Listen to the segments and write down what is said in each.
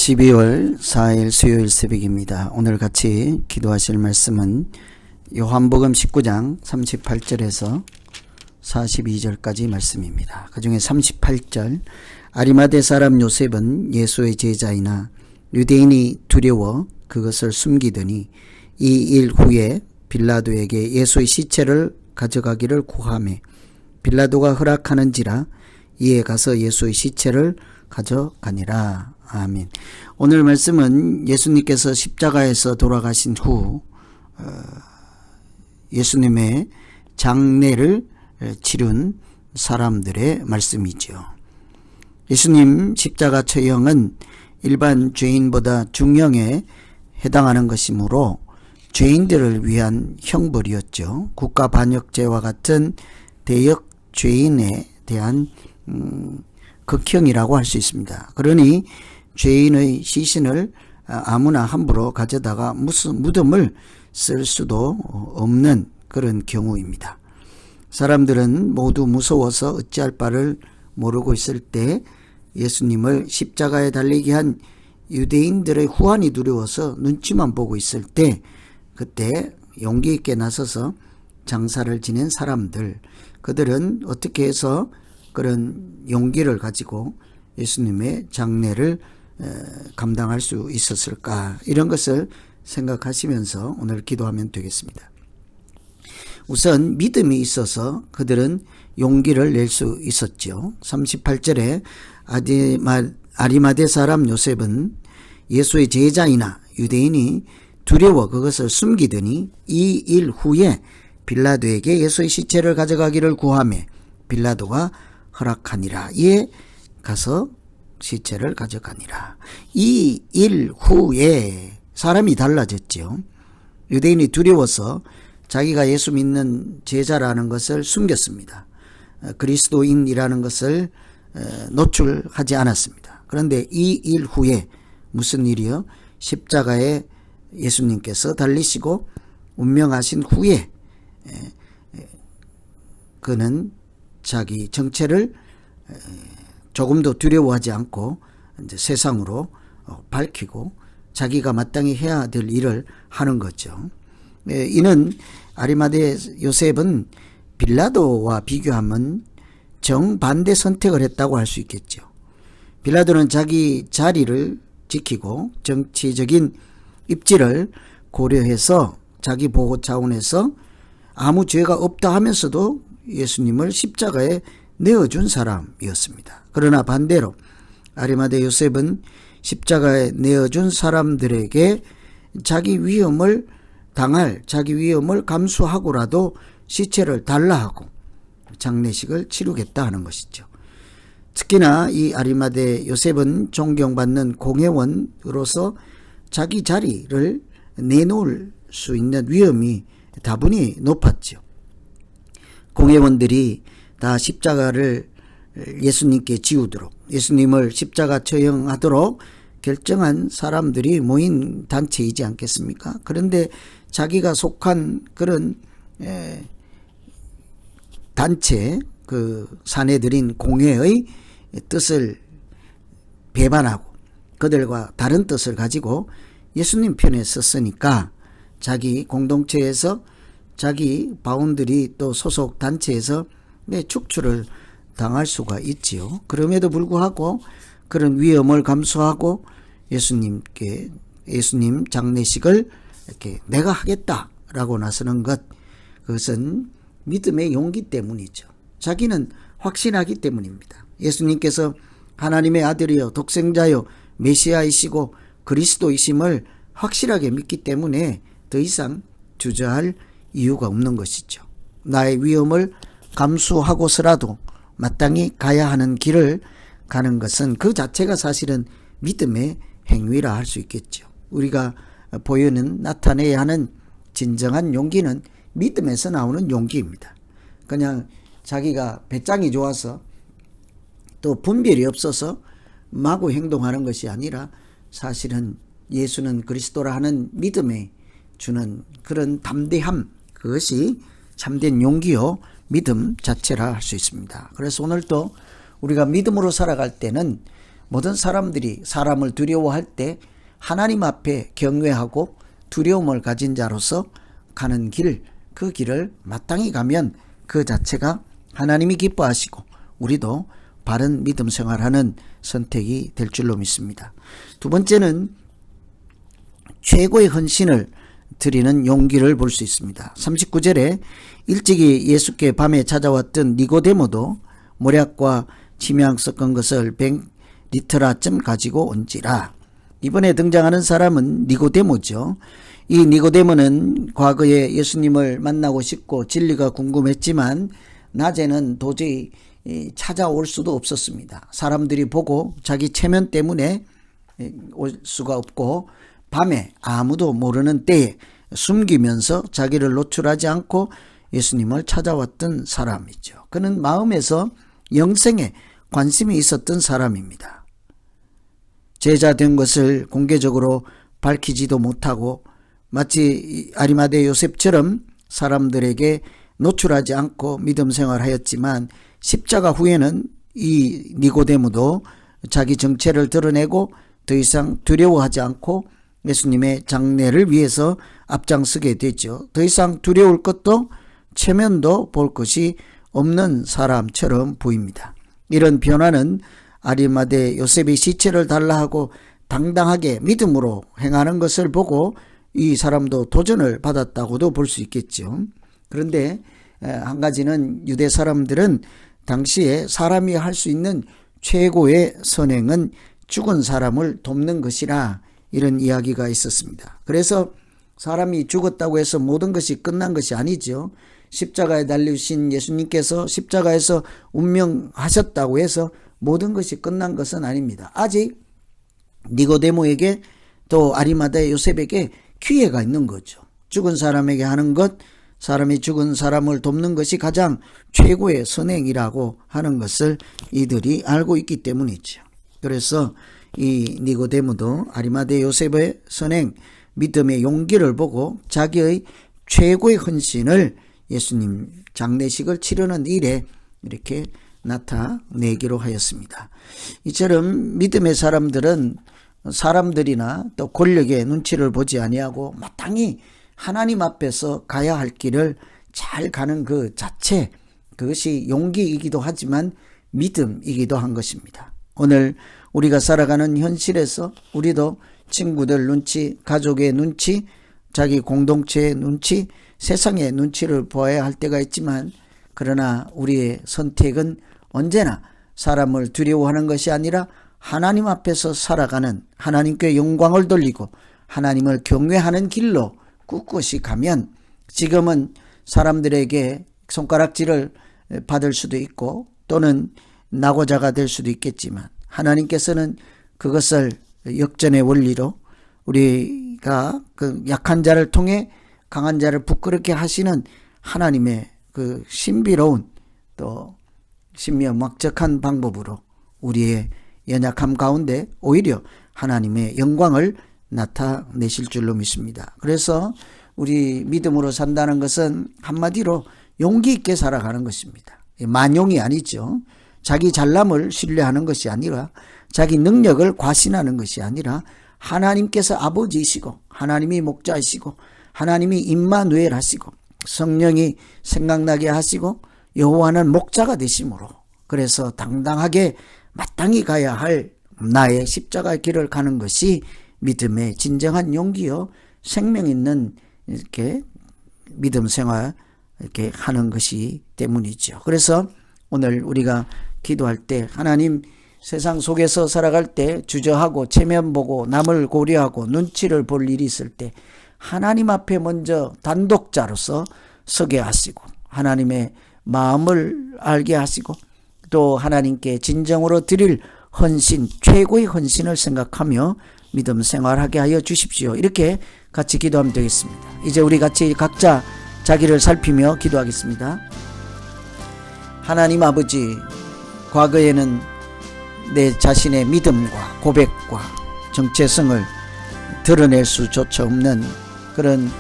12월 4일 수요일 새벽입니다. 오늘 같이 기도하실 말씀은 요한복음 19장 38절에서 42절까지 말씀입니다. 그 중에 38절, 아리마대 사람 요셉은 예수의 제자이나 유대인이 두려워 그것을 숨기더니 이 일 후에 빌라도에게 예수의 시체를 가져가기를 구하매 빌라도가 허락하는지라 이에 가서 예수의 시체를 가져가니라. 아멘. 오늘 말씀은 예수님께서 십자가에서 돌아가신 후 예수님의 장례를 치른 사람들의 말씀이죠. 예수님 십자가 처형은 일반 죄인보다 중형에 해당하는 것이므로 죄인들을 위한 형벌이었죠. 국가반역죄와 같은 대역 죄인에 대한 극형이라고 할 수 있습니다. 그러니 죄인의 시신을 아무나 함부로 가져다가 무덤을 쓸 수도 없는 그런 경우입니다. 사람들은 모두 무서워서 어찌할 바를 모르고 있을 때 예수님을 십자가에 달리게 한 유대인들의 후환이 두려워서 눈치만 보고 있을 때 그때 용기 있게 나서서 장사를 지낸 사람들, 그들은 어떻게 해서 그런 용기를 가지고 예수님의 장례를 감당할 수 있었을까, 이런 것을 생각하시면서 오늘 기도하면 되겠습니다. 우선 믿음이 있어서 그들은 용기를 낼 수 있었죠. 38절에 아리마대 사람 요셉은 예수의 제자이나 유대인이 두려워 그것을 숨기더니 이 일 후에 빌라도에게 예수의 시체를 가져가기를 구하매 빌라도가 허락하니라. 이에 가서 시체를 가져가니라. 이 일 후에 사람이 달라졌죠. 유대인이 두려워서 자기가 예수 믿는 제자라는 것을 숨겼습니다. 그리스도인이라는 것을 노출하지 않았습니다. 그런데 이 일 후에 무슨 일이요? 십자가에 예수님께서 달리시고 운명하신 후에 그는 자기 정체를 조금도 두려워하지 않고 이제 세상으로 밝히고 자기가 마땅히 해야 될 일을 하는 거죠. 이는 아리마대 요셉은 빌라도와 비교하면 정반대 선택을 했다고 할 수 있겠죠. 빌라도는 자기 자리를 지키고 정치적인 입지를 고려해서 자기 보호 차원에서 아무 죄가 없다 하면서도 예수님을 십자가에 내어준 사람이었습니다. 그러나 반대로 아리마대 요셉은 십자가에 내어준 사람들에게 자기 위험을 감수하고라도 시체를 달라 하고 장례식을 치르겠다 하는 것이죠. 특히나 이 아리마대 요셉은 존경받는 공회원으로서 자기 자리를 내놓을 수 있는 위험이 다분히 높았죠. 공회원들이 다 십자가를 예수님께 지우도록, 예수님을 십자가 처형하도록 결정한 사람들이 모인 단체이지 않겠습니까? 그런데 자기가 속한 그런 단체, 그 사내들인 공회의 뜻을 배반하고 그들과 다른 뜻을 가지고 예수님 편에 섰으니까 자기 공동체에서 자기 바운들이 또 소속 단체에서 축출을 당할 수가 있지요. 그럼에도 불구하고 그런 위험을 감수하고 예수님 장례식을 이렇게 내가 하겠다라고 나서는 것, 그것은 믿음의 용기 때문이죠. 자기는 확신하기 때문입니다. 예수님께서 하나님의 아들이요 독생자요 메시아이시고 그리스도이심을 확실하게 믿기 때문에 더 이상 주저할 이유가 없는 것이죠. 나의 위험을 감수하고서라도 마땅히 가야 하는 길을 가는 것은 그 자체가 사실은 믿음의 행위라 할 수 있겠죠. 우리가 나타내야 하는 진정한 용기는 믿음에서 나오는 용기입니다. 그냥 자기가 배짱이 좋아서 또 분별이 없어서 마구 행동하는 것이 아니라 사실은 예수는 그리스도라 하는 믿음에 주는 그런 담대함, 그것이 참된 용기요 믿음 자체라 할 수 있습니다. 그래서 오늘도 우리가 믿음으로 살아갈 때는 모든 사람들이 사람을 두려워할 때 하나님 앞에 경외하고 두려움을 가진 자로서 가는 길, 그 길을 마땅히 가면 그 자체가 하나님이 기뻐하시고 우리도 바른 믿음 생활하는 선택이 될 줄로 믿습니다. 두 번째는 최고의 헌신을 드리는 용기를 볼 수 있습니다. 39절에 일찍이 예수께 밤에 찾아왔던 니고데모도 모략과 침향 섞은 것을 100리터라쯤 가지고 온지라. 이번에 등장하는 사람은 니고데모죠. 이 니고데모는 과거에 예수님을 만나고 싶고 진리가 궁금했지만 낮에는 도저히 찾아올 수도 없었습니다. 사람들이 보고 자기 체면 때문에 올 수가 없고 밤에 아무도 모르는 때에 숨기면서 자기를 노출하지 않고 예수님을 찾아왔던 사람이죠. 그는 마음에서 영생에 관심이 있었던 사람입니다. 제자 된 것을 공개적으로 밝히지도 못하고 마치 아리마대 요셉처럼 사람들에게 노출하지 않고 믿음 생활하였지만 십자가 후에는 이 니고데모도 자기 정체를 드러내고 더 이상 두려워하지 않고 예수님의 장례를 위해서 앞장서게 되죠. 더 이상 두려울 것도 체면도 볼 것이 없는 사람처럼 보입니다. 이런 변화는 아리마대 요셉의 시체를 달라 하고 당당하게 믿음으로 행하는 것을 보고 이 사람도 도전을 받았다고도 볼 수 있겠죠. 그런데 한 가지는 유대 사람들은 당시에 사람이 할 수 있는 최고의 선행은 죽은 사람을 돕는 것이라 이런 이야기가 있었습니다. 그래서 사람이 죽었다고 해서 모든 것이 끝난 것이 아니죠. 십자가에 달리신 예수님께서 십자가에서 운명하셨다고 해서 모든 것이 끝난 것은 아닙니다. 아직 니고데모에게 또 아리마대 요셉에게 기회가 있는 거죠. 죽은 사람에게 하는 것, 사람이 죽은 사람을 돕는 것이 가장 최고의 선행이라고 하는 것을 이들이 알고 있기 때문이죠. 그래서 이 니고데모도 아리마대 요셉의 선행, 믿음의 용기를 보고 자기의 최고의 헌신을 예수님 장례식을 치르는 일에 이렇게 나타내기로 하였습니다. 이처럼 믿음의 사람들은 사람들이나 또 권력의 눈치를 보지 아니하고 마땅히 하나님 앞에서 가야 할 길을 잘 가는 그 자체, 그것이 용기이기도 하지만 믿음이기도 한 것입니다. 오늘 우리가 살아가는 현실에서 우리도 친구들 눈치, 가족의 눈치, 자기 공동체의 눈치, 세상의 눈치를 보아야 할 때가 있지만 그러나 우리의 선택은 언제나 사람을 두려워하는 것이 아니라 하나님 앞에서 살아가는, 하나님께 영광을 돌리고 하나님을 경외하는 길로 꿋꿋이 가면 지금은 사람들에게 손가락질을 받을 수도 있고 또는 낙오자가 될 수도 있겠지만 하나님께서는 그것을 역전의 원리로 우리가 그 약한 자를 통해 강한 자를 부끄럽게 하시는 하나님의 그 신비로운 또 신묘막적한 방법으로 우리의 연약함 가운데 오히려 하나님의 영광을 나타내실 줄로 믿습니다. 그래서 우리 믿음으로 산다는 것은 한마디로 용기 있게 살아가는 것입니다. 만용이 아니죠. 자기 잘남을 신뢰하는 것이 아니라 자기 능력을 과신하는 것이 아니라 하나님께서 아버지이시고 하나님이 목자이시고 하나님이 임마누엘 하시고 성령이 생각나게 하시고 여호와는 목자가 되심으로 그래서 당당하게 마땅히 가야 할 나의 십자가의 길을 가는 것이 믿음의 진정한 용기요 생명 있는 이렇게 믿음 생활 이렇게 하는 것이 때문이죠. 그래서 오늘 우리가 기도할 때 하나님 세상 속에서 살아갈 때 주저하고 체면 보고 남을 고려하고 눈치를 볼 일이 있을 때 하나님 앞에 먼저 단독자로서 서게 하시고 하나님의 마음을 알게 하시고 또 하나님께 진정으로 드릴 헌신, 최고의 헌신을 생각하며 믿음 생활하게 하여 주십시오. 이렇게 같이 기도하면 되겠습니다. 이제 우리 같이 각자 자기를 살피며 기도하겠습니다. 하나님 아버지, 과거에는 내 자신의 믿음과 고백과 정체성을 드러낼 수조차 없는 그런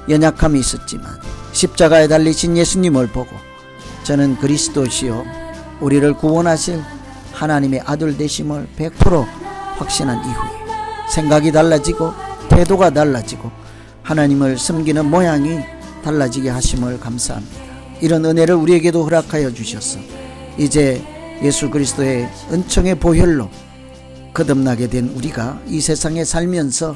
연약함이 있었지만 십자가에 달리신 예수님을 보고 저는 그리스도시요 우리를 구원하실 하나님의 아들 되심을 100% 확신한 이후에 생각이 달라지고 태도가 달라지고 하나님을 섬기는 모양이 달라지게 하심을 감사합니다. 이런 은혜를 우리에게도 허락하여 주셔서 이제 예수 그리스도의 은총의 보혈로 거듭나게 된 우리가 이 세상에 살면서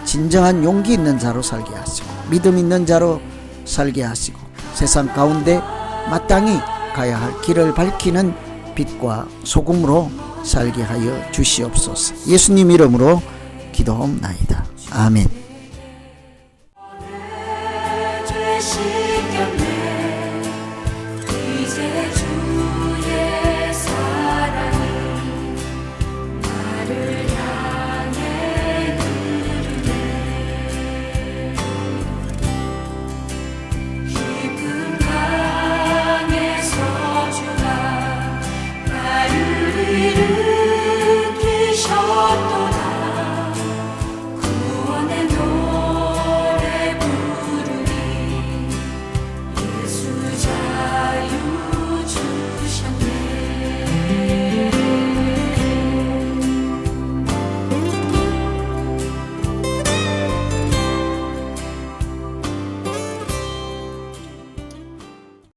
진정한 용기 있는 자로 살게 하시고 믿음 있는 자로 살게 하시고 세상 가운데 마땅히 가야 할 길을 밝히는 빛과 소금으로 살게 하여 주시옵소서. 예수님 이름으로 기도옵나이다. 아멘.